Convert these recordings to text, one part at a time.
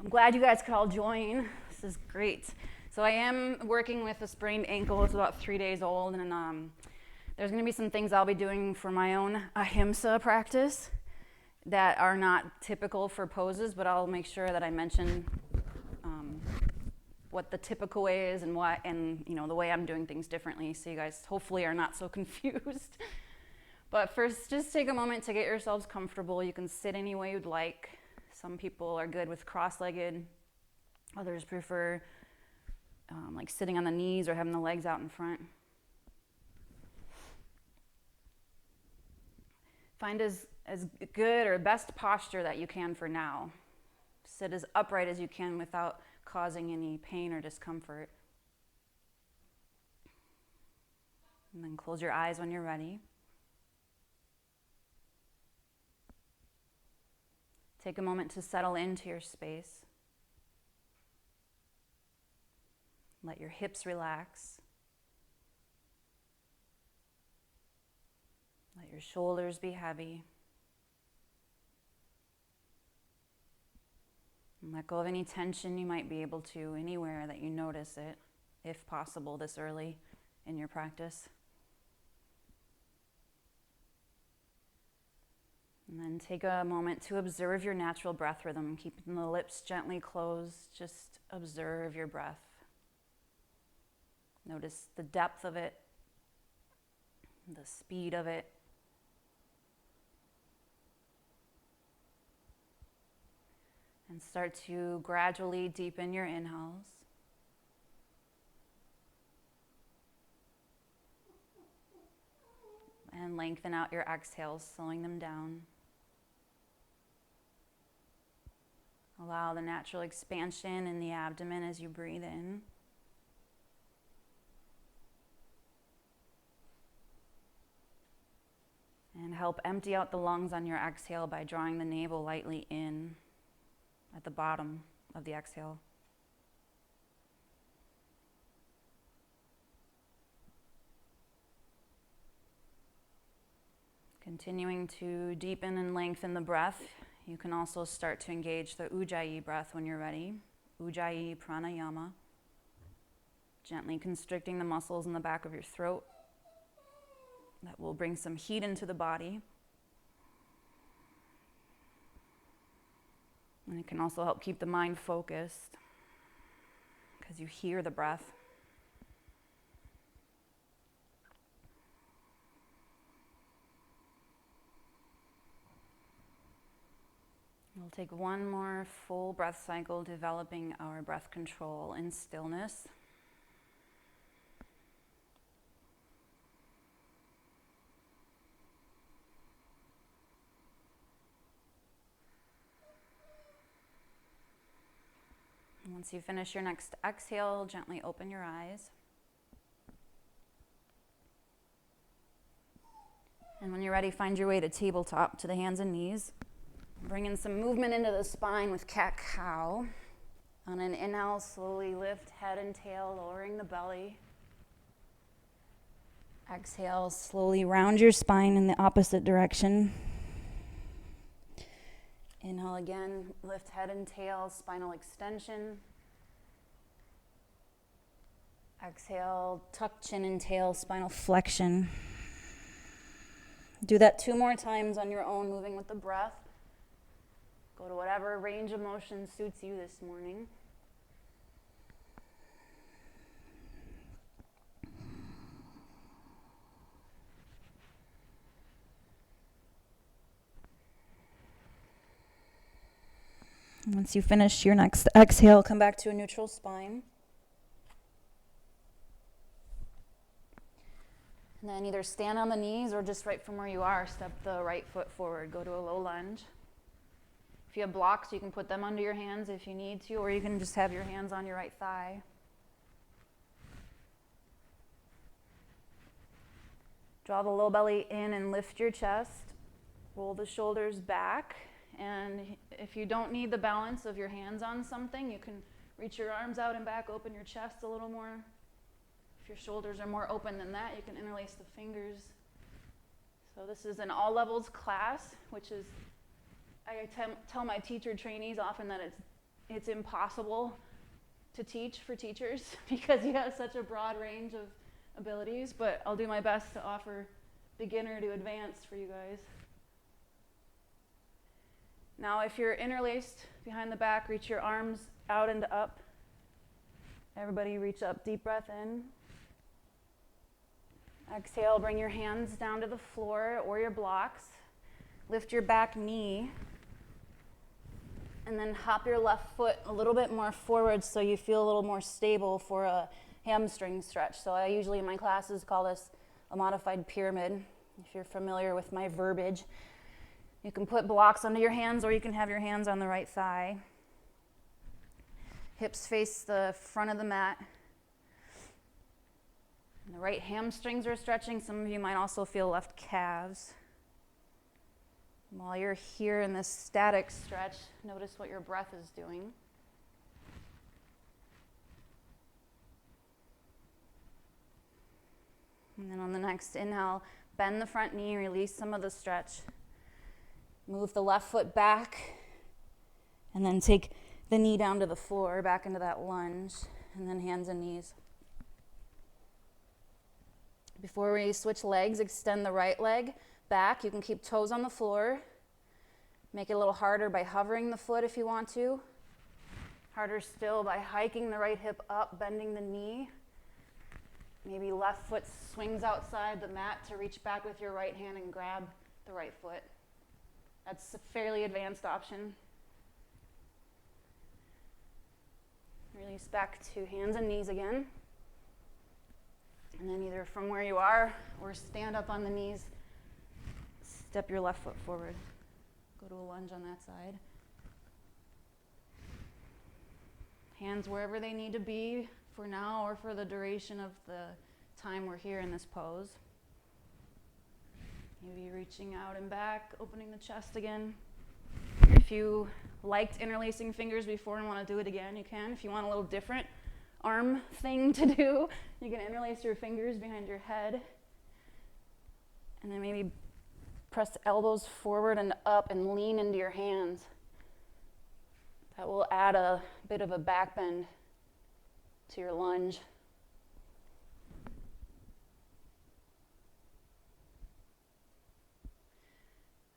I'm glad you guys could all join. This is great. So I am working with a sprained ankle. It's about 3 days old, and there's going to be some things I'll be doing for my own ahimsa practice that are not typical for poses, but I'll make sure that I mention what the typical way is and why, and the way I'm doing things differently, so you guys hopefully are not so confused. But first, just take a moment to get yourselves comfortable. You can sit any way you'd like. Some people are good with cross-legged. Others prefer like sitting on the knees or having the legs out in front. Find as good or best posture that you can for now. Sit as upright as you can without causing any pain or discomfort. And then close your eyes when you're ready. Take a moment to settle into your space. Let your hips relax. Let your shoulders be heavy. And let go of any tension you might be able to anywhere that you notice it, if possible this early in your practice. And then take a moment to observe your natural breath rhythm, keeping the lips gently closed. Just observe your breath. Notice the depth of it, the speed of it. And start to gradually deepen your inhales. And lengthen out your exhales, slowing them down. Allow the natural expansion in the abdomen as you breathe in. And help empty out the lungs on your exhale by drawing the navel lightly in at the bottom of the exhale. Continuing to deepen and lengthen the breath, you can also start to engage the Ujjayi breath when you're ready. Ujjayi pranayama. Gently constricting the muscles in the back of your throat. That will bring some heat into the body. And it can also help keep the mind focused because you hear the breath. We'll take one more full breath cycle, developing our breath control in stillness. Once you finish your next exhale, gently open your eyes. And when you're ready, find your way to tabletop, to the hands and knees. Bring in some movement into the spine with cat-cow. On an inhale, slowly lift head and tail, lowering the belly. Exhale, slowly round your spine in the opposite direction. Inhale again, lift head and tail, spinal extension. Exhale, tuck chin and tail, spinal flexion. Do that 2 more times on your own, moving with the breath. Go to whatever range of motion suits you this morning. Once you finish your next exhale, come back to a neutral spine. And then either stand on the knees or just right from where you are, step the right foot forward. Go to a low lunge. If you have blocks, you can put them under your hands if you need to, or you can just have your hands on your right thigh. Draw the low belly in and lift your chest. Roll the shoulders back. And if you don't need the balance of your hands on something, you can reach your arms out and back, open your chest a little more. If your shoulders are more open than that, you can interlace the fingers. So this is an all levels class, which is, I tell my teacher trainees often that it's it's impossible to teach for teachers because you have such a broad range of abilities, but I'll do my best to offer beginner to advanced for you guys. Now, if you're interlaced behind the back, reach your arms out and up. Everybody reach up, deep breath in. Exhale, bring your hands down to the floor or your blocks. Lift your back knee. And then hop your left foot a little bit more forward so you feel a little more stable for a hamstring stretch. So I usually in my classes call this a modified pyramid. If you're familiar with my verbiage, you can put blocks under your hands or you can have your hands on the right thigh. Hips face the front of the mat. And the right hamstrings are stretching. Some of you might also feel left calves. While you're here in this static stretch, notice what your breath is doing. And then on the next inhale, bend the front knee, release some of the stretch. Move the left foot back, and then take the knee down to the floor, back into that lunge, and then hands and knees. Before we switch legs, extend the right leg back. You can keep toes on the floor. Make it a little harder by hovering the foot if you want to. Harder still by hiking the right hip up, bending the knee. Maybe left foot swings outside the mat to reach back with your right hand and grab the right foot. That's a fairly advanced option. Release back to hands and knees again. And then either from where you are or stand up on the knees. Step your left foot forward. Go to a lunge on that side. Hands wherever they need to be for now or for the duration of the time we're here in this pose. Maybe reaching out and back, opening the chest again. If you liked interlacing fingers before and want to do it again, you can. If you want a little different arm thing to do, you can interlace your fingers behind your head. And then maybe press elbows forward and up and lean into your hands. That will add a bit of a back bend to your lunge.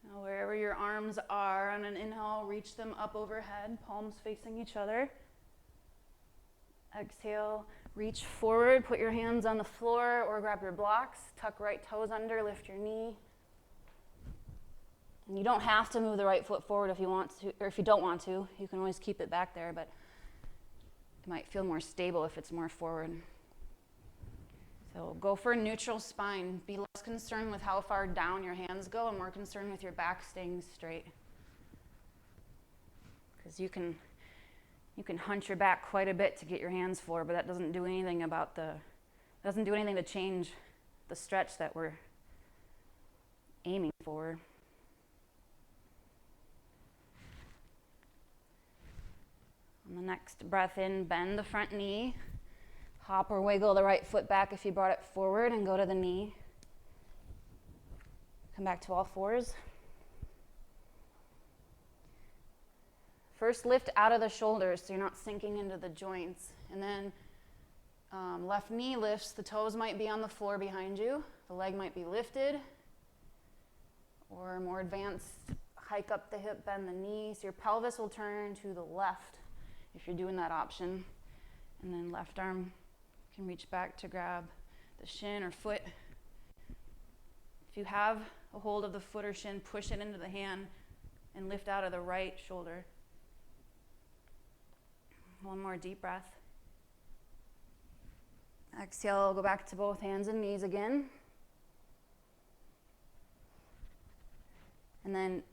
Now, wherever your arms are, on an inhale, reach them up overhead, palms facing each other. Exhale, reach forward, put your hands on the floor or grab your blocks, tuck right toes under, lift your knee. And you don't have to move the right foot forward if you want to, or if you don't want to. You can always keep it back there, but it might feel more stable if it's more forward. So go for a neutral spine. Be less concerned with how far down your hands go and more concerned with your back staying straight. Because you can hunch your back quite a bit to get your hands forward, but that doesn't do anything to change the stretch that we're aiming for. On the next breath in, bend the front knee. Hop or wiggle the right foot back if you brought it forward and go to the knee. Come back to all fours. First, lift out of the shoulders so you're not sinking into the joints. And then left knee lifts. The toes might be on the floor behind you. The leg might be lifted. Or more advanced, hike up the hip, bend the knee. So your pelvis will turn to the left if you're doing that option. And then left arm can reach back to grab the shin or foot. If you have a hold of the foot or shin, push it into the hand and lift out of the right shoulder. One more deep breath. Exhale, go back to both hands and knees again. And then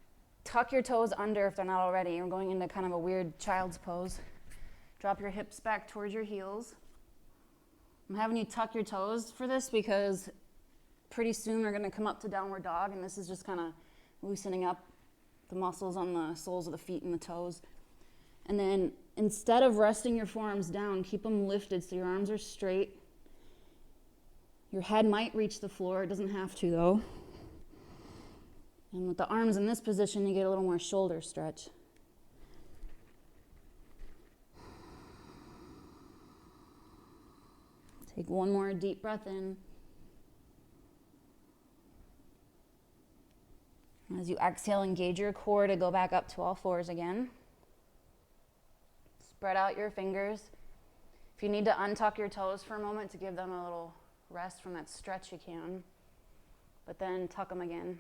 tuck your toes under if they're not already. You're going into kind of a weird child's pose. Drop your hips back towards your heels. I'm having you tuck your toes for this because pretty soon we're going to come up to downward dog, and this is just kind of loosening up the muscles on the soles of the feet and the toes. And then instead of resting your forearms down, keep them lifted so your arms are straight. Your head might reach the floor. It doesn't have to, though. And with the arms in this position, you get a little more shoulder stretch. Take one more deep breath in. As you exhale, engage your core to go back up to all fours again. Spread out your fingers. If you need to untuck your toes for a moment to give them a little rest from that stretch, you can. But then tuck them again.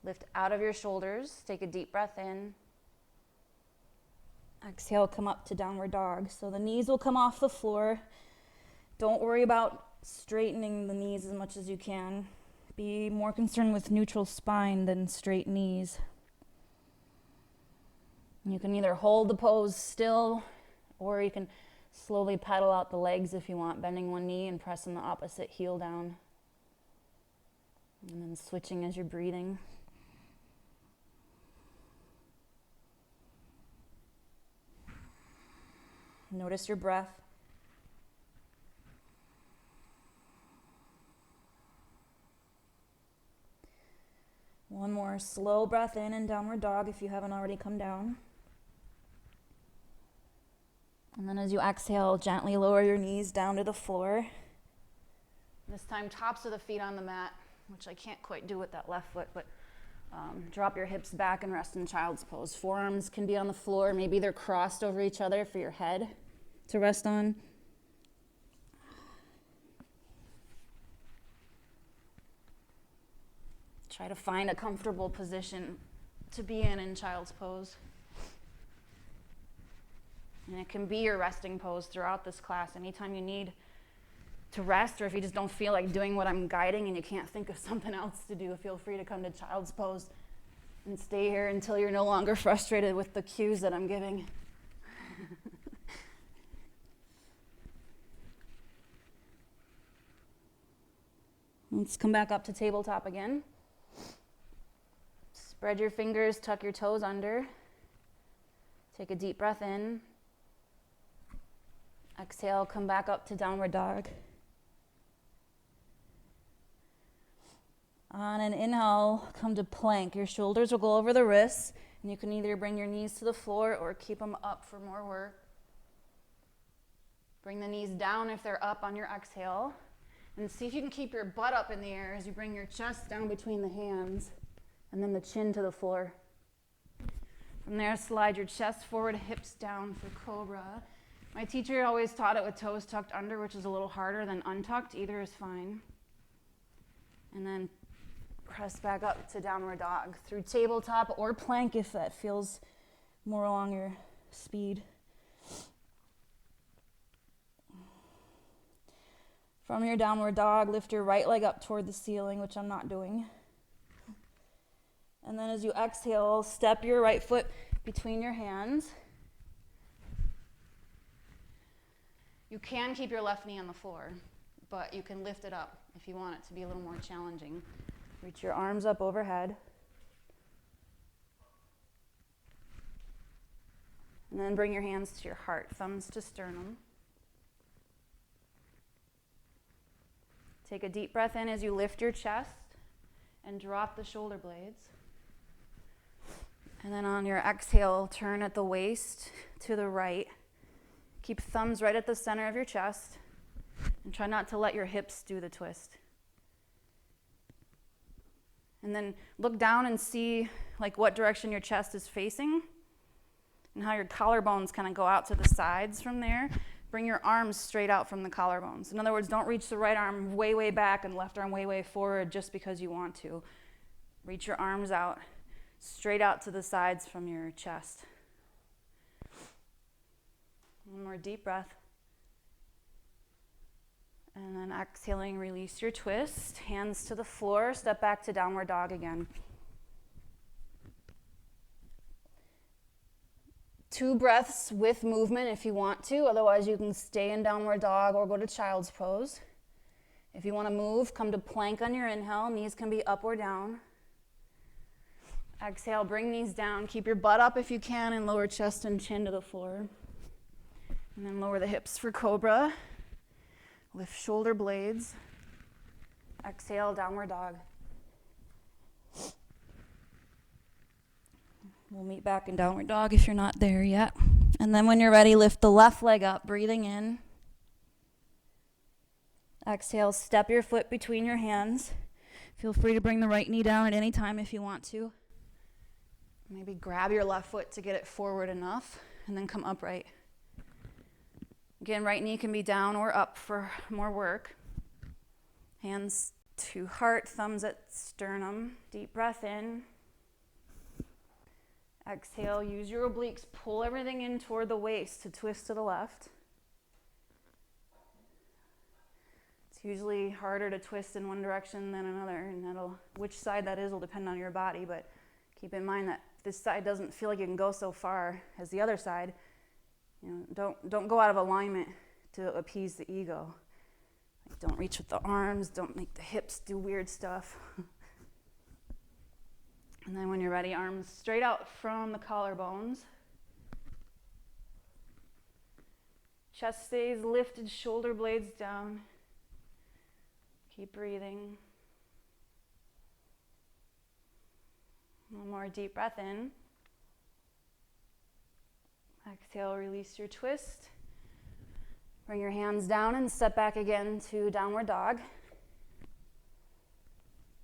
Lift out of your shoulders. Take a deep breath in. Exhale, come up to downward dog. So the knees will come off the floor. Don't worry about straightening the knees as much as you can. Be more concerned with neutral spine than straight knees. You can either hold the pose still, or you can slowly pedal out the legs if you want, bending one knee and pressing the opposite heel down. And then switching as you're breathing. Notice your breath. One more slow breath in and downward dog if you haven't already come down. And then as you exhale, gently lower your knees down to the floor. This time, tops of the feet on the mat, which I can't quite do with that left foot, but drop your hips back and rest in child's pose. Forearms can be on the floor. Maybe they're crossed over each other for your head to rest on. Try to find a comfortable position to be in child's pose. And it can be your resting pose throughout this class. Anytime you need to rest, or if you just don't feel like doing what I'm guiding and you can't think of something else to do, feel free to come to child's pose and stay here until you're no longer frustrated with the cues that I'm giving. Let's come back up to tabletop again. Spread your fingers, tuck your toes under. Take a deep breath in. Exhale, come back up to downward dog. On an inhale, come to plank. Your shoulders will go over the wrists, and you can either bring your knees to the floor or keep them up for more work. Bring the knees down if they're up on your exhale, and see if you can keep your butt up in the air as you bring your chest down between the hands, and then the chin to the floor. From there, slide your chest forward, hips down for cobra. My teacher always taught it with toes tucked under, which is a little harder than untucked. Either is fine. And then press back up to downward dog through tabletop or plank if that feels more along your speed. From your downward dog, lift your right leg up toward the ceiling, which I'm not doing. And then as you exhale, step your right foot between your hands. You can keep your left knee on the floor, but you can lift it up if you want it to be a little more challenging. Reach your arms up overhead. And then bring your hands to your heart, thumbs to sternum. Take a deep breath in as you lift your chest and drop the shoulder blades. And then on your exhale, turn at the waist to the right. Keep thumbs right at the center of your chest and try not to let your hips do the twist. And then look down and see like what direction your chest is facing and how your collarbones kind of go out to the sides from there. Bring your arms straight out from the collarbones. In other words, don't reach the right arm way, way back and left arm way, way forward just because you want to. Reach your arms out, straight out to the sides from your chest. One more deep breath. And then exhaling, release your twist. Hands to the floor, step back to downward dog again. 2 breaths with movement if you want to. Otherwise, you can stay in downward dog or go to child's pose. If you want to move, come to plank on your inhale. Knees can be up or down. Exhale, bring knees down. Keep your butt up if you can and lower chest and chin to the floor. And then lower the hips for cobra. Lift shoulder blades. Exhale, downward dog. We'll meet back in downward dog if you're not there yet. And then when you're ready, lift the left leg up, breathing in. Exhale, step your foot between your hands. Feel free to bring the right knee down at any time if you want to. Maybe grab your left foot to get it forward enough, and then come upright. Again, right knee can be down or up for more work. Hands to heart, thumbs at sternum. Deep breath in. Exhale, use your obliques, pull everything in toward the waist to twist to the left. It's usually harder to twist in one direction than another, and which side that is will depend on your body, but keep in mind that this side doesn't feel like you can go so far as the other side. Don't go out of alignment to appease the ego. Like, don't reach with the arms, don't make the hips do weird stuff. And then when you're ready, arms straight out from the collarbones. Chest stays lifted, shoulder blades down. Keep breathing. One more deep breath in. Exhale, release your twist. Bring your hands down and step back again to downward dog.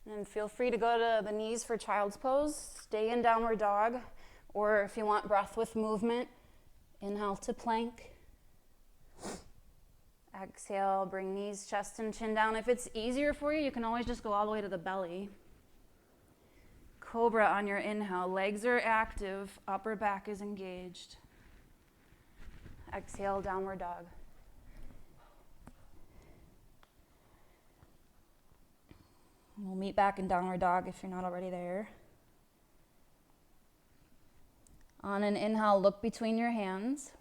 And feel free to go to the knees for child's pose. Stay in downward dog, or if you want breath with movement, inhale to plank. Exhale, bring knees, chest, and chin down. If it's easier for you, you can always just go all the way to the belly. Cobra on your inhale. Legs are active, upper back is engaged. Exhale, downward dog. We'll meet back in downward dog if you're not already there. On an inhale, look between your hands.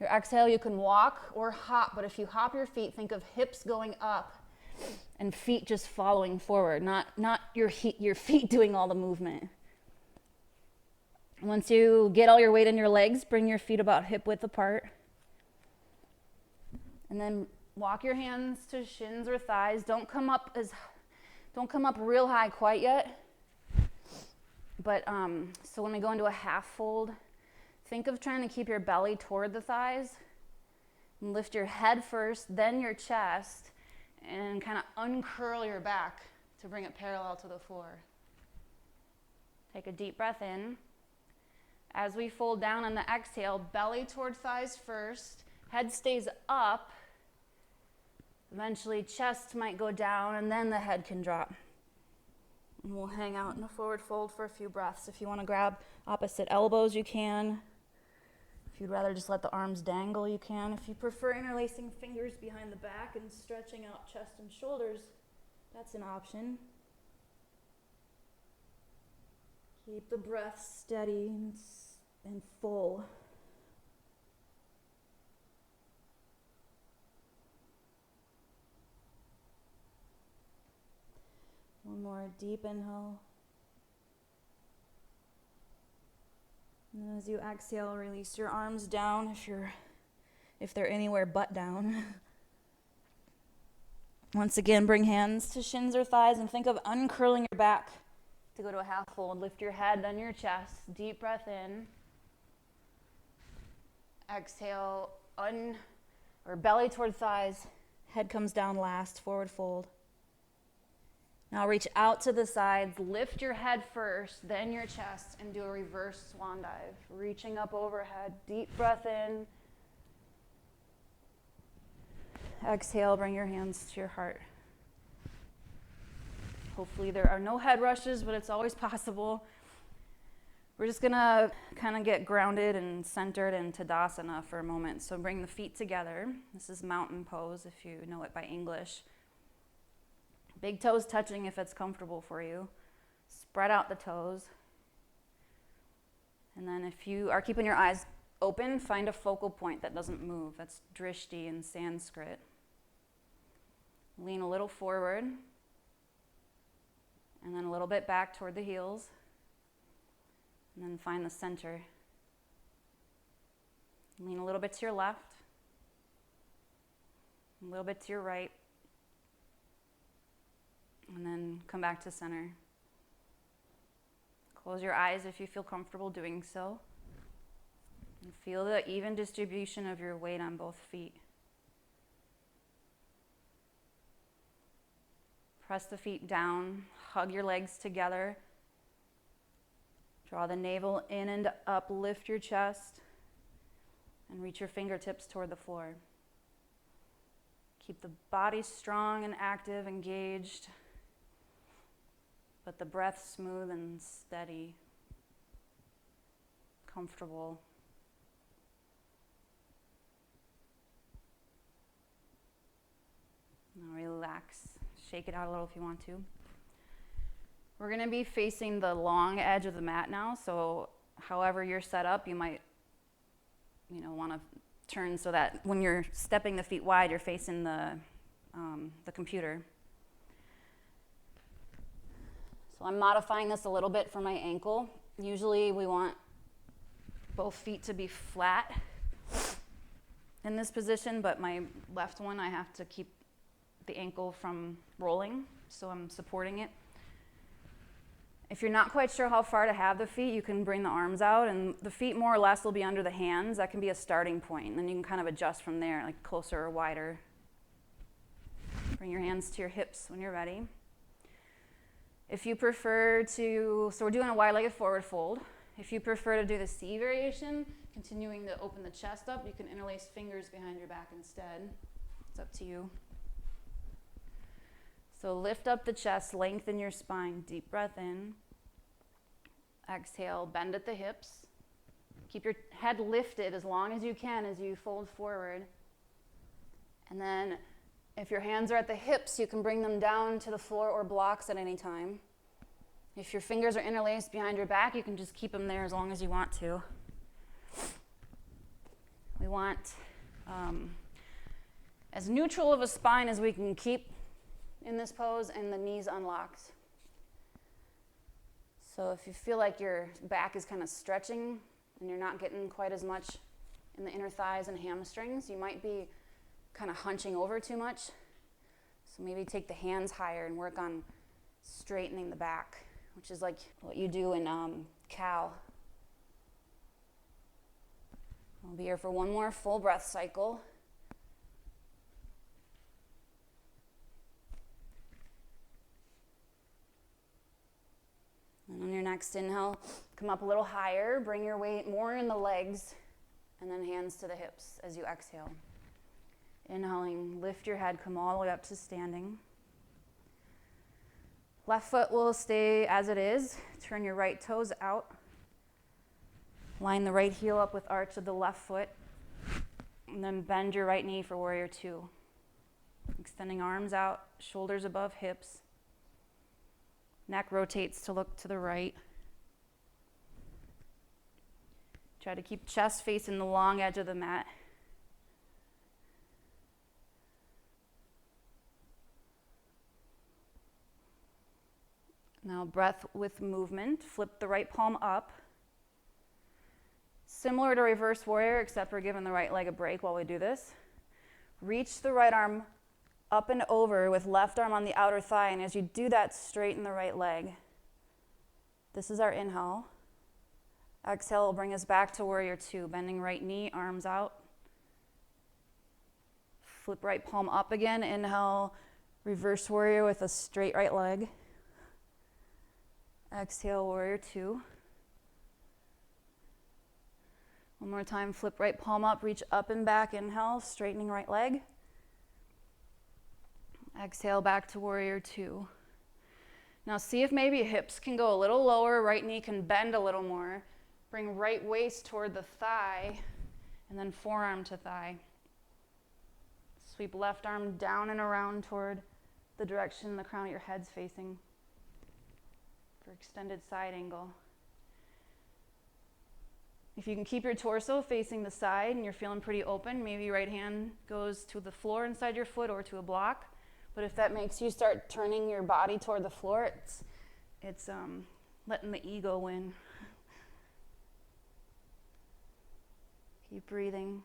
Your exhale, you can walk or hop, but if you hop your feet, think of hips going up and feet just following forward, not your feet doing all the movement. Once you get all your weight in your legs, bring your feet about hip width apart. And then walk your hands to shins or thighs. Don't come up real high quite yet. But so when we go into a half fold, think of trying to keep your belly toward the thighs. And lift your head first, then your chest, and kind of uncurl your back to bring it parallel to the floor. Take a deep breath in. As we fold down on the exhale, belly toward thighs first, head stays up. Eventually chest might go down and then the head can drop. And we'll hang out in a forward fold for a few breaths. If you want to grab opposite elbows, you can. If you'd rather just let the arms dangle, you can. If you prefer interlacing fingers behind the back and stretching out chest and shoulders, that's an option. Keep the breath steady and full. One more deep inhale. And as you exhale, release your arms down if they're anywhere but down. Once again, bring hands to shins or thighs and think of uncurling your back to go to a half fold. Lift your head, then your chest. Deep breath in. Exhale, belly toward thighs. Head comes down last, forward fold. Now reach out to the sides, lift your head first, then your chest, and do a reverse swan dive. Reaching up overhead, deep breath in. Exhale, bring your hands to your heart. Hopefully there are no head rushes, but it's always possible. We're just gonna kind of get grounded and centered in Tadasana for a moment. So bring the feet together. This is mountain pose if you know it by English. Big toes touching if it's comfortable for you. Spread out the toes. And then if you are keeping your eyes open, find a focal point that doesn't move. That's drishti in Sanskrit. Lean a little forward. And then a little bit back toward the heels. And then find the center. Lean a little bit to your left. A little bit to your right. And then come back to center. Close your eyes if you feel comfortable doing so. And feel the even distribution of your weight on both feet. Press the feet down, hug your legs together. Draw the navel in and up, lift your chest, and reach your fingertips toward the floor. Keep the body strong and active, engaged, but the breath smooth and steady, comfortable. Now relax, shake it out a little if you want to. We're going to be facing the long edge of the mat now, so however you're set up, you might, want to turn so that when you're stepping the feet wide, you're facing the computer. So I'm modifying this a little bit for my ankle. Usually we want both feet to be flat in this position, but my left one, I have to keep the ankle from rolling, so I'm supporting it. If you're not quite sure how far to have the feet, you can bring the arms out, and the feet more or less will be under the hands. That can be a starting point, and then you can kind of adjust from there, like closer or wider. Bring your hands to your hips when you're ready. If you prefer to, so we're doing a wide-legged forward fold. If you prefer to do the C variation, continuing to open the chest up, you can interlace fingers behind your back instead. It's up to you. So lift up the chest, lengthen your spine, deep breath in. Exhale, bend at the hips. Keep your head lifted as long as you can as you fold forward. And then if your hands are at the hips, you can bring them down to the floor or blocks at any time. If your fingers are interlaced behind your back, you can just keep them there as long as you want to. We want as neutral of a spine as we can keep in this pose, and the knees unlocked. So if you feel like your back is kind of stretching and you're not getting quite as much in the inner thighs and hamstrings, you might be kind of hunching over too much. So maybe take the hands higher and work on straightening the back, which is like what you do in cow. We'll be here for one more full breath cycle. And on your next inhale, come up a little higher, bring your weight more in the legs, and then hands to the hips as you exhale. Inhaling, lift your head, come all the way up to standing. Left foot will stay as it is. Turn your right toes out. Line the right heel up with arch of the left foot, and then bend your right knee for warrior two. Extending arms out, shoulders above hips. Neck rotates to look to the right. Try to keep chest facing the long edge of the mat. Now breath with movement. Flip the right palm up. Similar to reverse warrior, except we're giving the right leg a break while we do this. Reach the right arm up and over with left arm on the outer thigh, and as you do that, straighten the right leg. This is our inhale. Exhale will bring us back to warrior two, bending right knee, arms out. Flip right palm up again. Inhale, reverse warrior with a straight right leg. Exhale, warrior two. One more time, flip right palm up, reach up and back. Inhale, straightening right leg. Exhale, back to warrior two. Now see if maybe hips can go a little lower, right knee can bend a little more. Bring right waist toward the thigh, and then forearm to thigh. Sweep left arm down and around toward the direction the crown of your head's facing for extended side angle. If you can keep your torso facing the side and you're feeling pretty open, maybe right hand goes to the floor inside your foot or to a block. But if that makes you start turning your body toward the floor, it's letting the ego win. Keep breathing.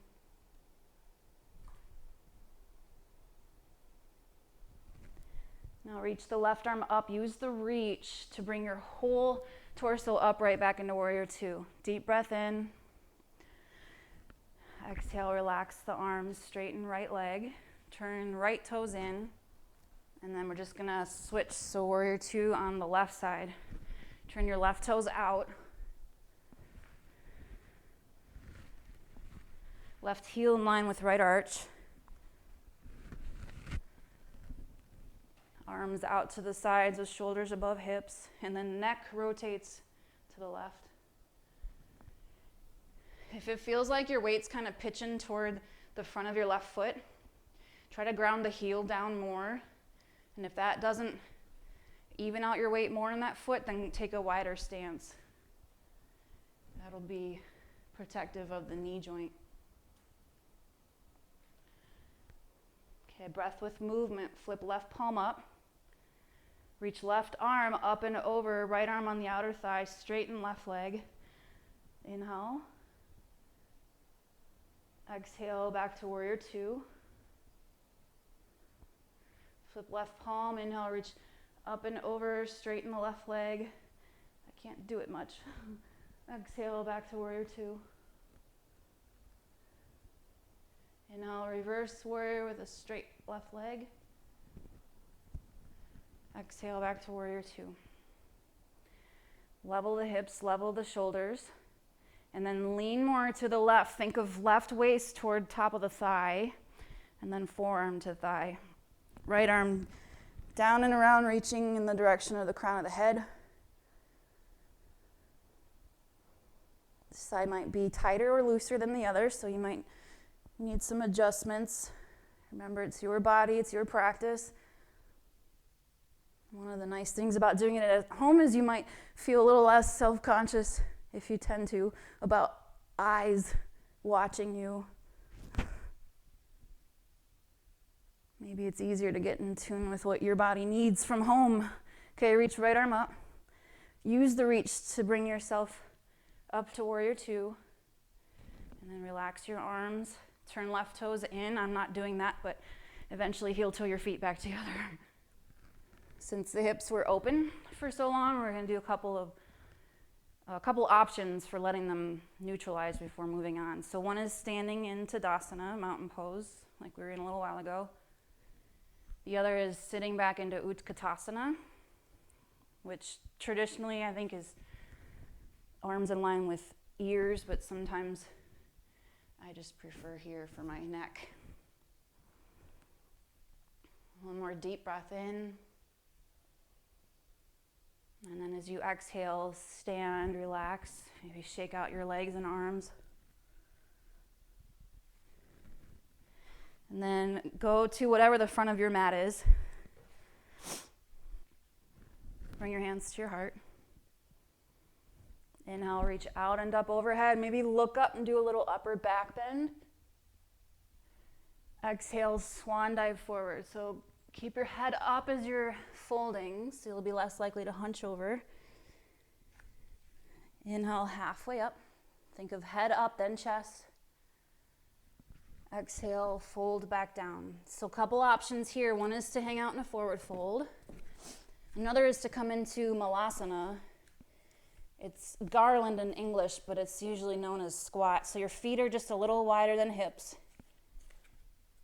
Now reach the left arm up. Use the reach to bring your whole torso up right back into warrior two. Deep breath in. Exhale, relax the arms, straighten right leg. Turn right toes in And then we're just gonna switch, so warrior two on the left side. Turn your left toes out. Left heel in line with right arch. Arms out to the sides with shoulders above hips, and then neck rotates to the left. If it feels like your weight's kind of pitching toward the front of your left foot, try to ground the heel down more. And if that doesn't even out your weight more in that foot, then take a wider stance. That'll be protective of the knee joint. Okay, breath with movement. Flip left palm up. Reach left arm up and over, right arm on the outer thigh, straighten left leg. Inhale. Exhale, back to warrior two. Flip left palm, inhale, reach up and over, straighten the left leg. I can't do it much. Exhale, back to warrior two. Inhale, reverse warrior with a straight left leg. Exhale, back to warrior two. Level the hips, level the shoulders, and then lean more to the left. Think of left waist toward top of the thigh, and then forearm to thigh. Right arm down and around, reaching in the direction of the crown of the head. This side might be tighter or looser than the other, so you might need some adjustments. Remember, it's your body, it's your practice. One of the nice things about doing it at home is you might feel a little less self-conscious, if you tend to, about eyes watching you. Maybe it's easier to get in tune with what your body needs from home. Okay, reach right arm up. Use the reach to bring yourself up to warrior two. And then relax your arms. Turn left toes in. I'm not doing that, but eventually heel toe your feet back together. Since the hips were open for so long, we're going to do a couple options for letting them neutralize before moving on. So one is standing in Tadasana, mountain pose, like we were in a little while ago. The other is sitting back into Utkatasana, which traditionally I think is arms in line with ears, but sometimes I just prefer here for my neck. One more deep breath in. And then as you exhale, stand, relax, maybe shake out your legs and arms. And then go to whatever the front of your mat is. Bring your hands to your heart. Inhale, reach out and up overhead. Maybe look up and do a little upper back bend. Exhale, swan dive forward. So keep your head up as you're folding, so you'll be less likely to hunch over. Inhale, halfway up. Think of head up, then chest. Exhale, fold back down. So a couple options here. One is to hang out in a forward fold. Another is to come into Malasana. It's garland in English, but it's usually known as squat. So your feet are just a little wider than hips.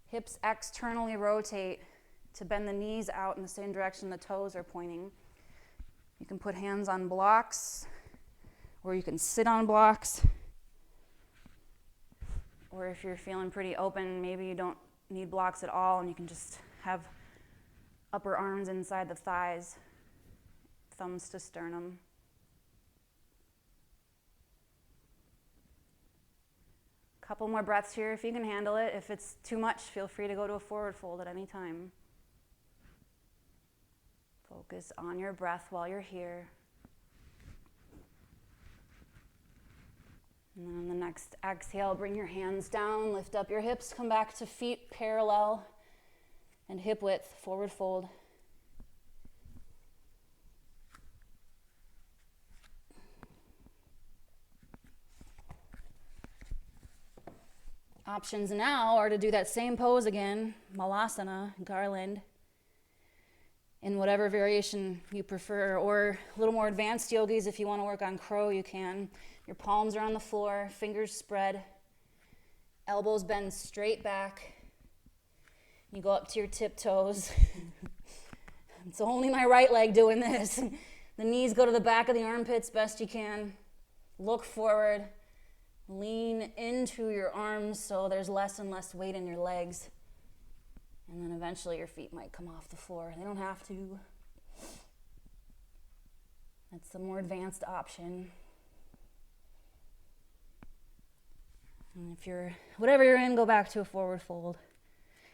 Hips externally rotate to bend the knees out in the same direction the toes are pointing. You can put hands on blocks, or you can sit on blocks. Or if you're feeling pretty open, maybe you don't need blocks at all and you can just have upper arms inside the thighs, thumbs to sternum. Couple more breaths here if you can handle it. If it's too much, feel free to go to a forward fold at any time. Focus on your breath while you're here. And then on the next exhale, bring your hands down, lift up your hips, come back to feet parallel and hip width, forward fold. Options now are to do that same pose again, Malasana, garland, in whatever variation you prefer, or a little more advanced yogis, if you want to work on crow, you can. Your palms are on the floor, fingers spread, elbows bend straight back. You go up to your tiptoes. It's only my right leg doing this. The knees go to the back of the armpits best you can. Look forward. Lean into your arms so there's less and less weight in your legs. And then eventually your feet might come off the floor. They don't have to. That's the more advanced option. And if you're, whatever you're in, go back to a forward fold.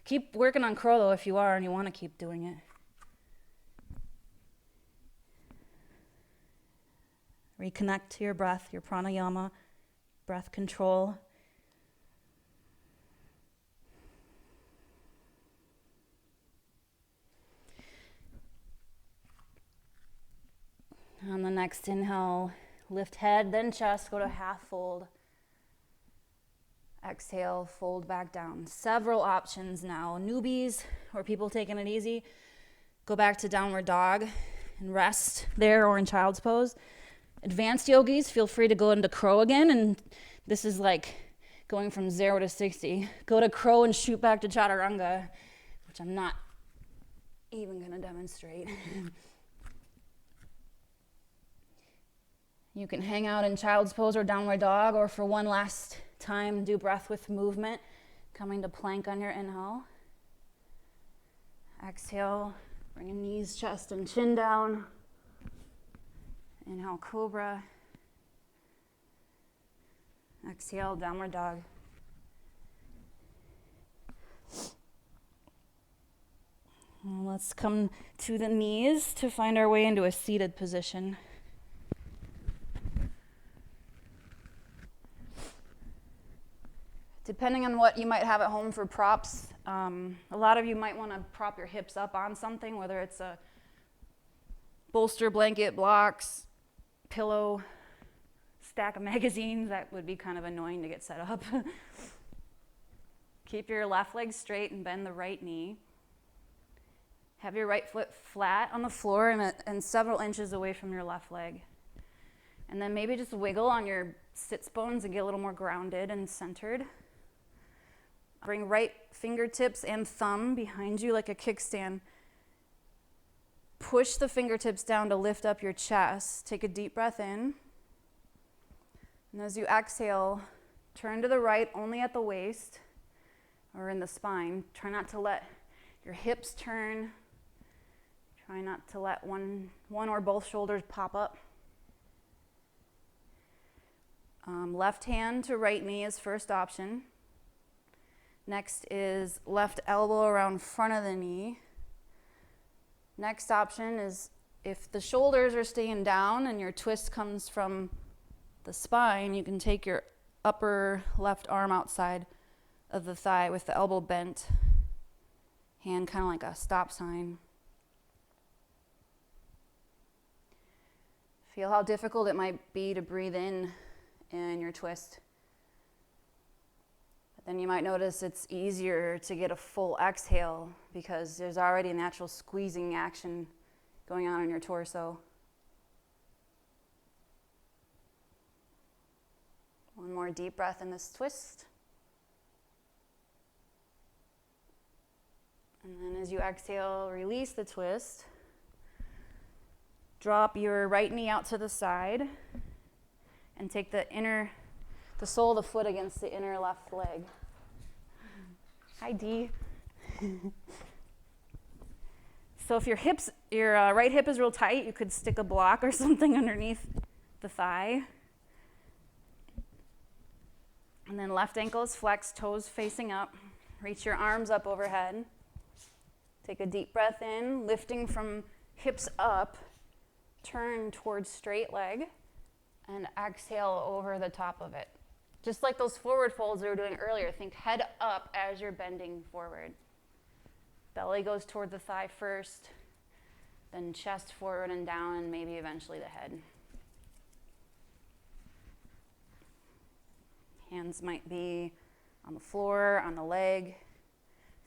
Keep working on crow though if you are and you want to keep doing it. Reconnect to your breath, your pranayama, breath control. On the next inhale, lift head, then chest, go to half fold. Exhale, fold back down. Several options now. Newbies, or people taking it easy, go back to downward dog and rest there or in child's pose. Advanced yogis, feel free to go into crow again, and this is like going from 0 to 60. Go to crow and shoot back to chaturanga, which I'm not even going to demonstrate. You can hang out in child's pose or downward dog, or for one last time, do breath with movement, coming to plank on your inhale. Exhale, bring your knees, chest, and chin down. Inhale, cobra. Exhale, downward dog. Now let's come to the knees to find our way into a seated position. Depending on what you might have at home for props, a lot of you might want to prop your hips up on something, whether it's a bolster, blanket, blocks, pillow, stack of magazines. That would be kind of annoying to get set up. Keep your left leg straight and bend the right knee. Have your right foot flat on the floor and several inches away from your left leg. And then maybe just wiggle on your sits bones and get a little more grounded and centered. Bring right fingertips and thumb behind you like a kickstand. Push the fingertips down to lift up your chest. Take a deep breath in. And as you exhale, turn to the right only at the waist or in the spine. Try not to let your hips turn. Try not to let one or both shoulders pop up. Left hand to right knee is first option. Next is left elbow around front of the knee. Next option is if the shoulders are staying down and your twist comes from the spine, you can take your upper left arm outside of the thigh with the elbow bent, hand kind of like a stop sign. Feel how difficult it might be to breathe in your twist. Then you might notice it's easier to get a full exhale because there's already a natural squeezing action going on in your torso. One more deep breath in this twist. And then as you exhale, release the twist. Drop your right knee out to the side and take the sole of the foot against the inner left leg. Hi, Dee. So if your right hip is real tight, you could stick a block or something underneath the thigh. And then left ankle is flexed, toes facing up. Reach your arms up overhead. Take a deep breath in, lifting from hips up. Turn towards straight leg and exhale over the top of it. Just like those forward folds we were doing earlier, think head up as you're bending forward. Belly goes toward the thigh first, then chest forward and down, and maybe eventually the head. Hands might be on the floor, on the leg.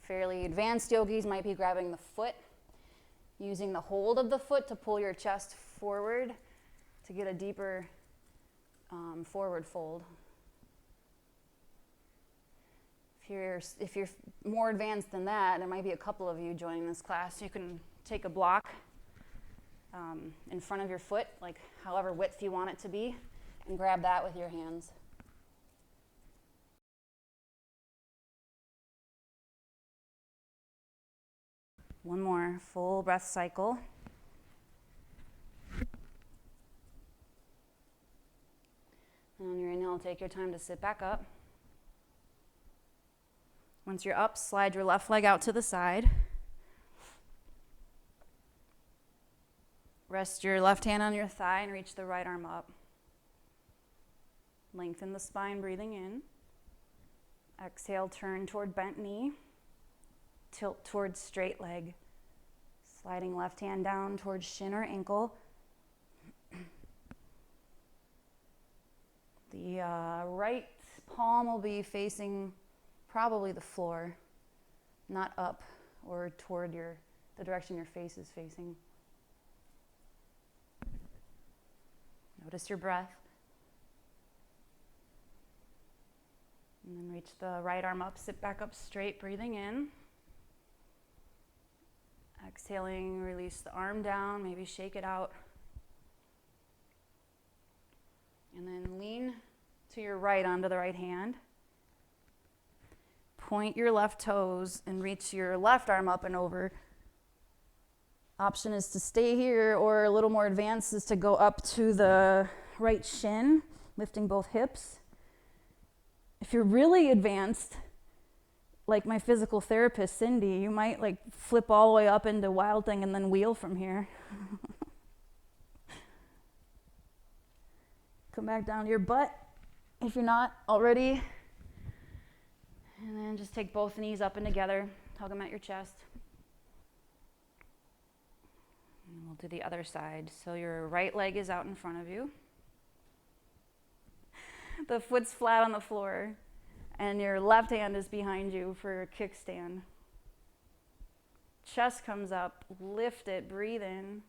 Fairly advanced yogis might be grabbing the foot, using the hold of the foot to pull your chest forward to get a deeper forward fold. If you're more advanced than that, there might be a couple of you joining this class. You can take a block in front of your foot, like however width you want it to be, and grab that with your hands. One more full breath cycle. And on your inhale, take your time to sit back up. Once you're up, slide your left leg out to the side. Rest your left hand on your thigh and reach the right arm up. Lengthen the spine, breathing in. Exhale, turn toward bent knee. Tilt towards straight leg. Sliding left hand down towards shin or ankle. The right palm will be facing probably the floor, not up or toward the direction your face is facing. Notice your breath. And then reach the right arm up, sit back up straight, breathing in. Exhaling, release the arm down, maybe shake it out. And then lean to your right onto the right hand. Point your left toes and reach your left arm up and over. Option is to stay here, or a little more advanced is to go up to the right shin, lifting both hips. If you're really advanced, like my physical therapist, Cindy, you might like flip all the way up into Wild Thing and then wheel from here. Come back down to your butt if you're not already. And then just take both knees up and together. Hug them at your chest. And we'll do the other side. So your right leg is out in front of you. The foot's flat on the floor. And your left hand is behind you for a kickstand. Chest comes up. Lift it. Breathe in.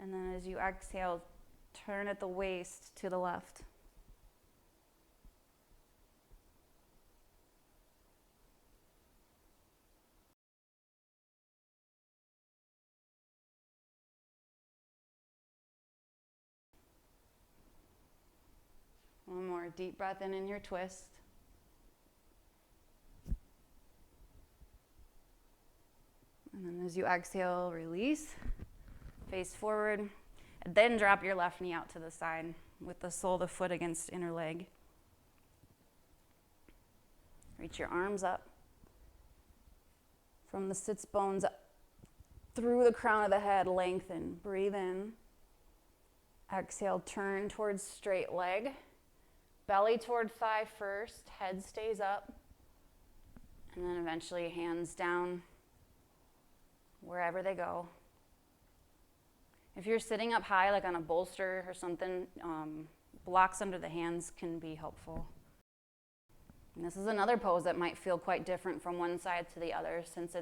And then as you exhale, turn at the waist to the left. One more deep breath in your twist. And then as you exhale, release, face forward. Then drop your left knee out to the side with the sole of the foot against inner leg. Reach your arms up from the sits bones up through the crown of the head, lengthen. Breathe in. Exhale, turn towards straight leg. Belly toward thigh first, head stays up. And then eventually hands down wherever they go. If you're sitting up high, like on a bolster or something, blocks under the hands can be helpful. And this is another pose that might feel quite different from one side to the other, since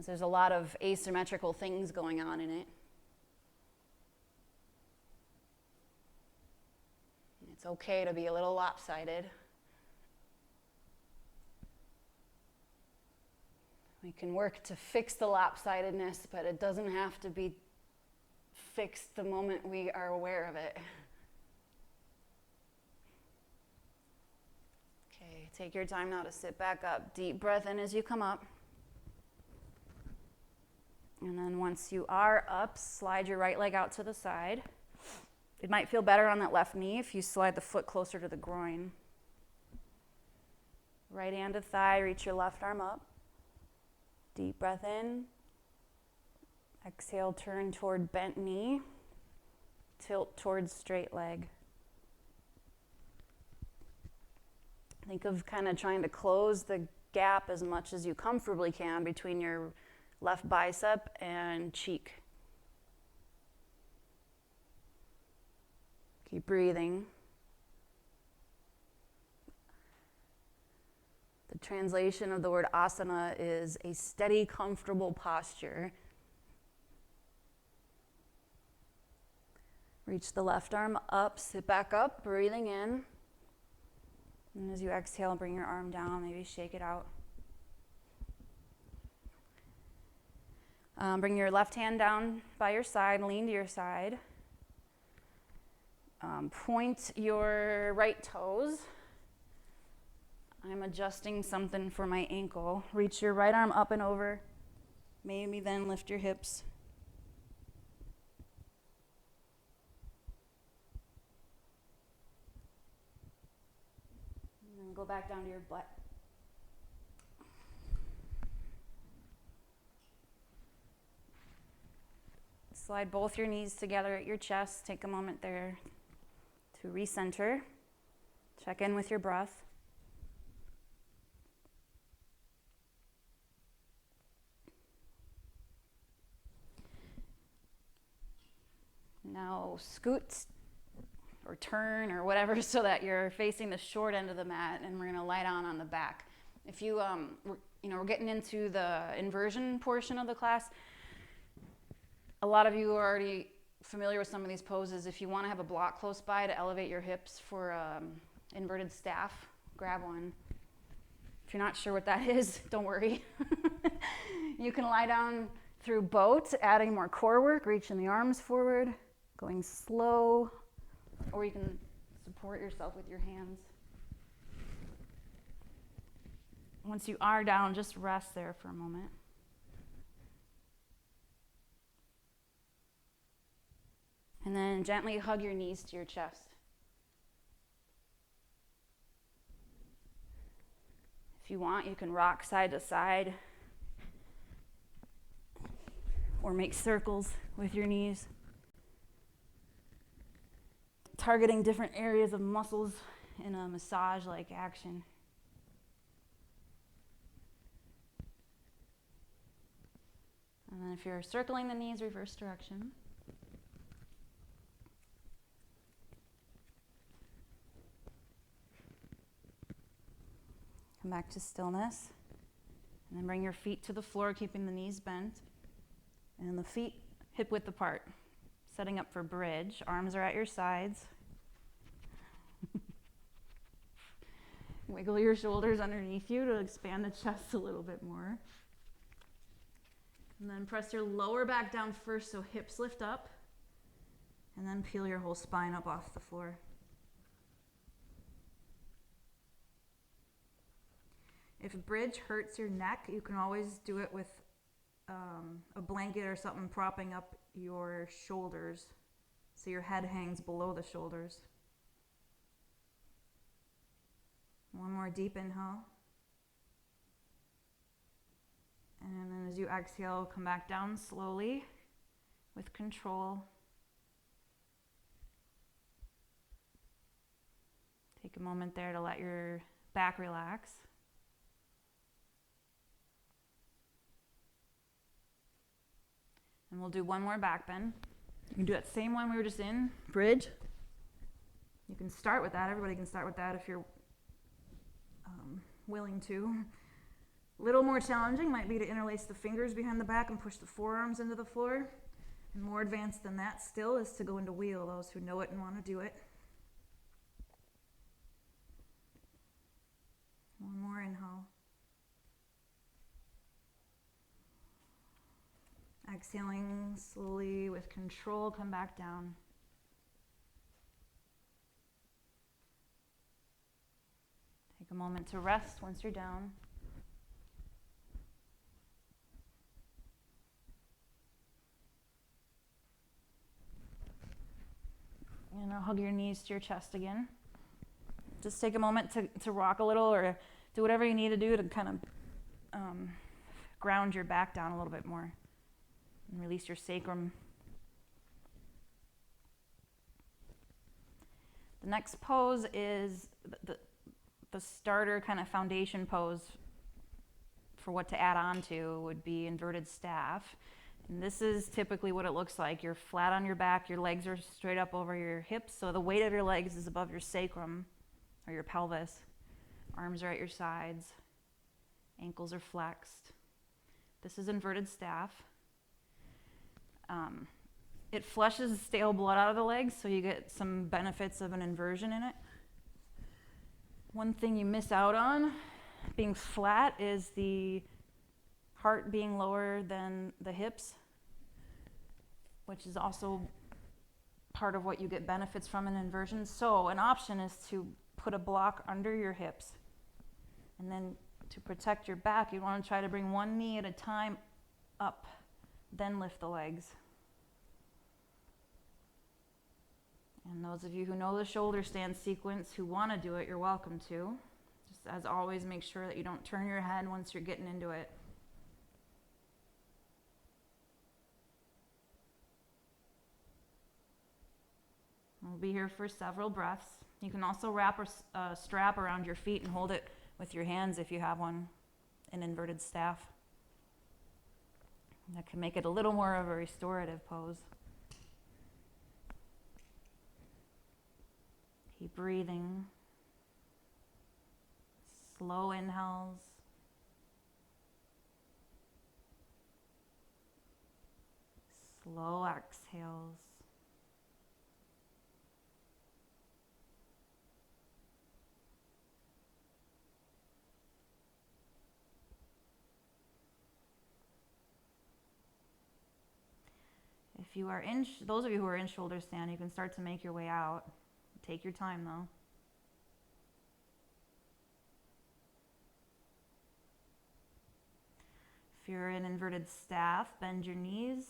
there's a lot of asymmetrical things going on in it. It's okay to be a little lopsided. We can work to fix the lopsidedness, but it doesn't have to be fixed the moment we are aware of it. Okay, take your time now to sit back up. Deep breath in as you come up. And then once you are up, slide your right leg out to the side. It might feel better on that left knee if you slide the foot closer to the groin. Right hand to thigh, reach your left arm up. Deep breath in. Exhale, turn toward bent knee. Tilt towards straight leg. Think of kind of trying to close the gap as much as you comfortably can between your left bicep and cheek. Keep breathing. The translation of the word asana is a steady, comfortable posture. Reach the left arm up, sit back up, breathing in. And as you exhale, bring your arm down, maybe shake it out. Bring your left hand down by your side, lean to your side. Point your right toes. I'm adjusting something for my ankle. Reach your right arm up and over. Maybe then lift your hips. And then go back down to your butt. Slide both your knees together at your chest. Take a moment there to recenter. Check in with your breath. Now scoot or turn or whatever so that you're facing the short end of the mat, and we're going to lie down on the back. If you, we're getting into the inversion portion of the class. A lot of you are already familiar with some of these poses. If you want to have a block close by to elevate your hips for inverted staff, grab one. If you're not sure what that is, don't worry. You can lie down through boat, adding more core work, reaching the arms forward, going slow, or you can support yourself with your hands. Once you are down, just rest there for a moment. And then gently hug your knees to your chest. If you want, you can rock side to side or make circles with your knees, targeting different areas of muscles in a massage-like action. And then if you're circling the knees, reverse direction. Come back to stillness. And then bring your feet to the floor, keeping the knees bent. And the feet hip width apart. Setting up for bridge. Arms are at your sides. Wiggle your shoulders underneath you to expand the chest a little bit more. And then press your lower back down first so hips lift up. And then peel your whole spine up off the floor. If bridge hurts your neck, you can always do it with a blanket or something propping up your shoulders so your head hangs below the shoulders. One more deep inhale. And then as you exhale, come back down slowly with control. Take a moment there to let your back relax. And we'll do one more back bend. You can do that same one we were just in, bridge. You can start with that. Everybody can start with that if you're willing to. A little more challenging might be to interlace the fingers behind the back and push the forearms into the floor. And more advanced than that still is to go into wheel, those who know it and want to do it. One more inhale. Exhaling slowly with control, come back down. Take a moment to rest once you're down. And now hug your knees to your chest again. Just take a moment to rock a little or do whatever you need to do to kind of ground your back down a little bit more. And release your sacrum. The next pose is the starter kind of foundation pose for what to add on to would be inverted staff. And this is typically what it looks like. You're flat on your back, your legs are straight up over your hips, so the weight of your legs is above your sacrum or your pelvis. Arms are at your sides, ankles are flexed. This is inverted staff. It flushes stale blood out of the legs, so you get some benefits of an inversion in it. One thing you miss out on being flat is the heart being lower than the hips, which is also part of what you get benefits from in inversion. So an option is to put a block under your hips. And then to protect your back, you want to try to bring one knee at a time up, then lift the legs. And those of you who know the shoulder stand sequence, who want to do it, you're welcome to. Just as always, make sure that you don't turn your head once you're getting into it. We'll be here for several breaths. You can also wrap a strap around your feet and hold it with your hands if you have one, an inverted staff. That can make it a little more of a restorative pose. Keep breathing. Slow inhales. Slow exhales. If you are those of you who are in shoulder stand, you can start to make your way out. Take your time though. If you're in inverted staff, bend your knees.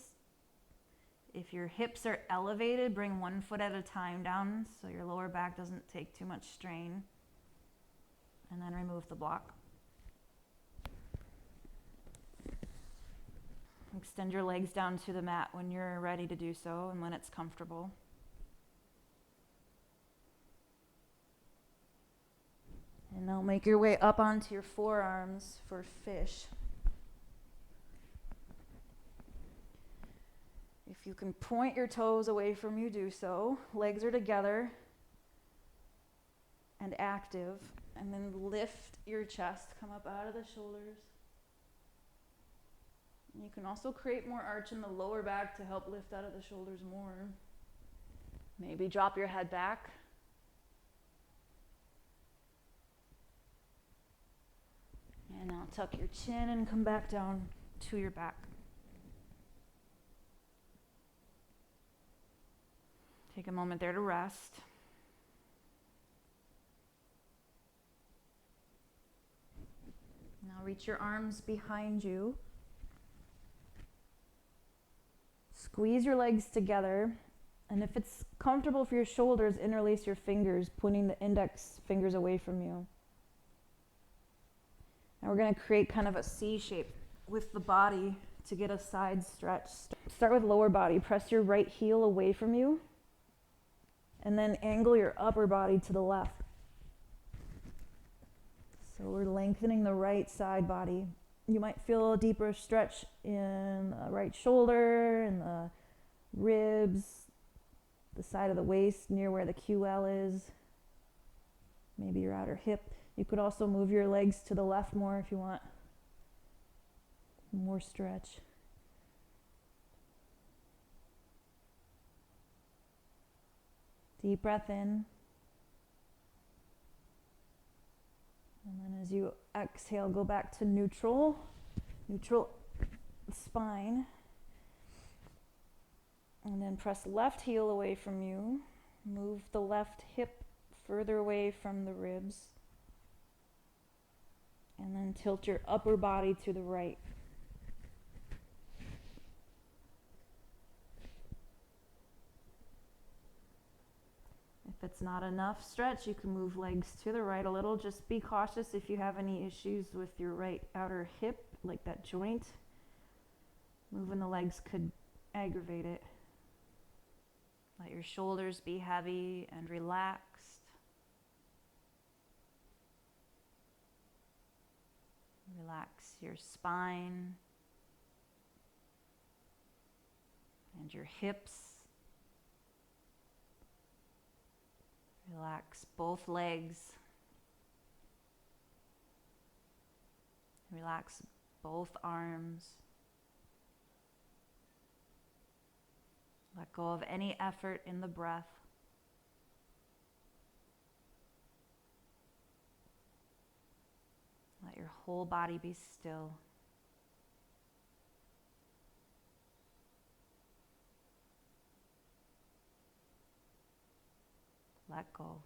If your hips are elevated, bring one foot at a time down so your lower back doesn't take too much strain. And then remove the block. Extend your legs down to the mat when you're ready to do so and when it's comfortable. And now make your way up onto your forearms for fish. If you can point your toes away from you, do so. Legs are together and active. And then lift your chest, come up out of the shoulders. You can also create more arch in the lower back to help lift out of the shoulders more. Maybe drop your head back. And now tuck your chin and come back down to your back. Take a moment there to rest. Now reach your arms behind you. Squeeze your legs together, and if it's comfortable for your shoulders, interlace your fingers, pointing the index fingers away from you. Now we're going to create kind of a C shape with the body to get a side stretch. Start with lower body. Press your right heel away from you, and then angle your upper body to the left. So we're lengthening the right side body. You might feel a deeper stretch in the right shoulder, in the ribs, the side of the waist near where the QL is, maybe your outer hip. You could also move your legs to the left more if you want more stretch. Deep breath in. And then as you exhale, go back to neutral spine. And then press left heel away from you. Move the left hip further away from the ribs. And then tilt your upper body to the right. If it's not enough stretch, you can move legs to the right a little. Just be cautious if you have any issues with your right outer hip, like that joint. Moving the legs could aggravate it. Let your shoulders be heavy and relaxed. Relax your spine and your hips. Relax both legs. Relax both arms. Let go of any effort in the breath. Let your whole body be still. let go.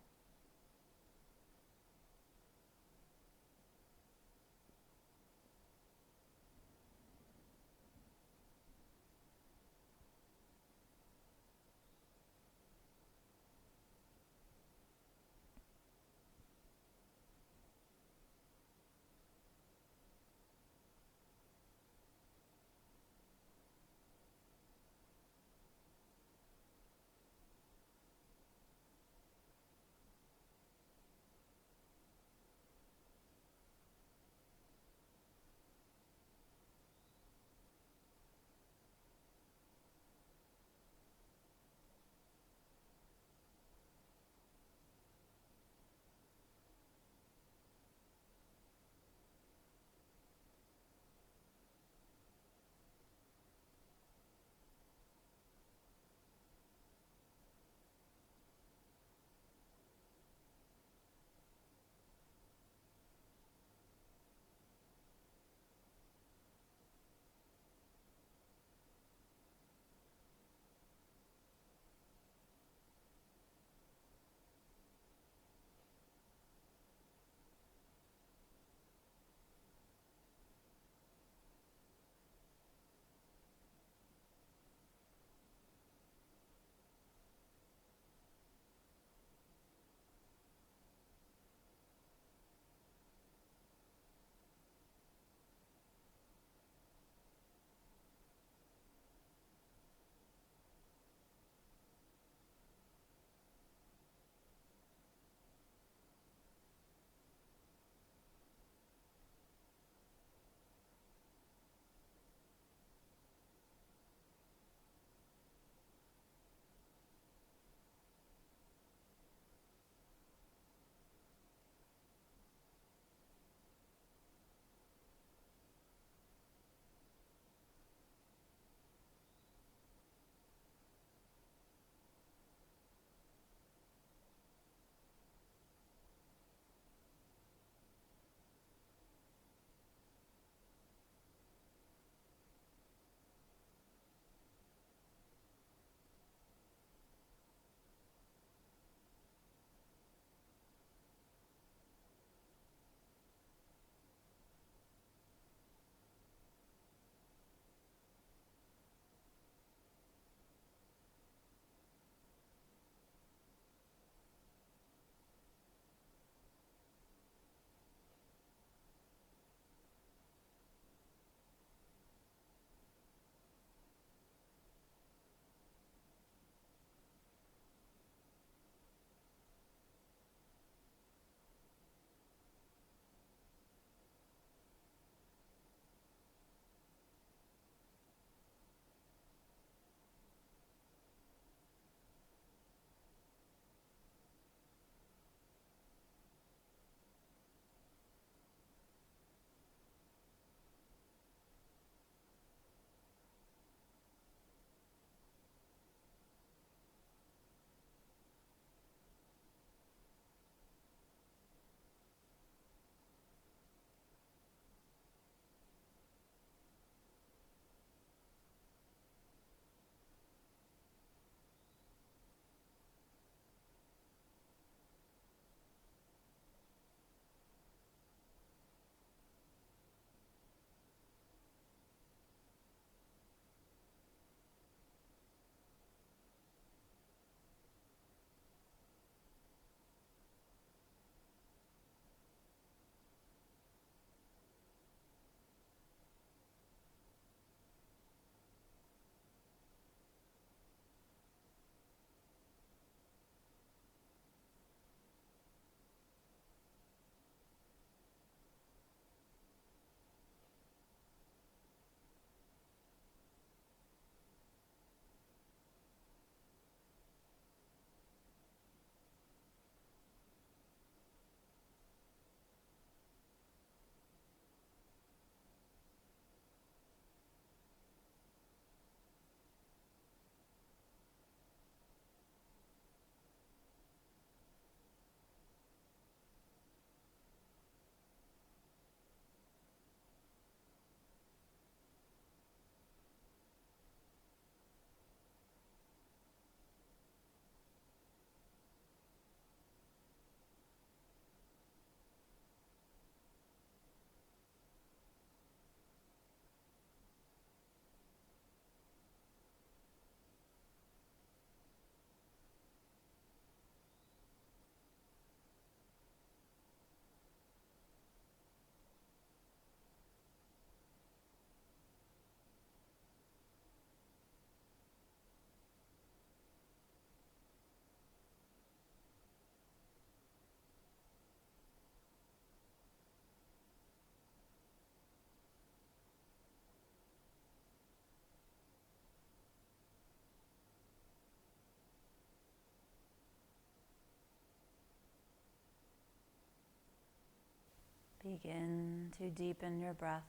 Begin to deepen your breath.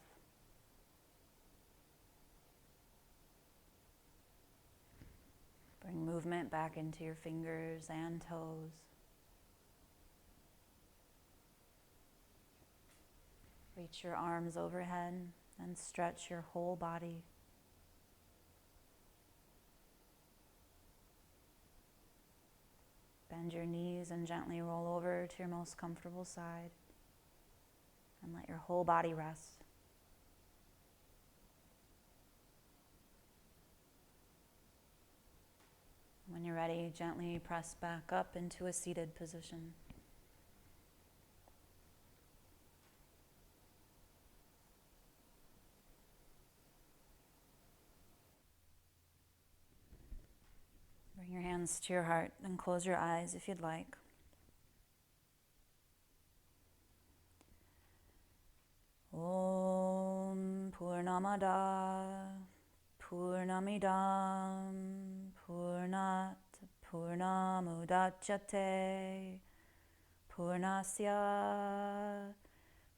Bring movement back into your fingers and toes. Reach your arms overhead and stretch your whole body. Bend your knees and gently roll over to your most comfortable side. And let your whole body rest. When you're ready, gently press back up into a seated position. Bring your hands to your heart and close your eyes if you'd like. Om Purnamada Purnamidam Purnat Purnamudachyate Purnasya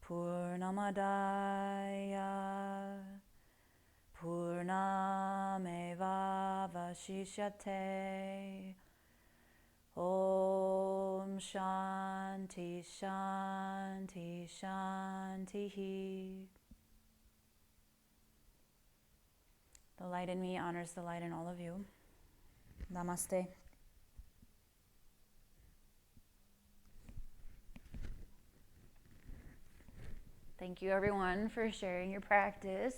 Purnamadaya Purnameva Vashishyate. Om Shanti Shanti Shanti. The light in me honors the light in all of you. Namaste. Thank you everyone for sharing your practice.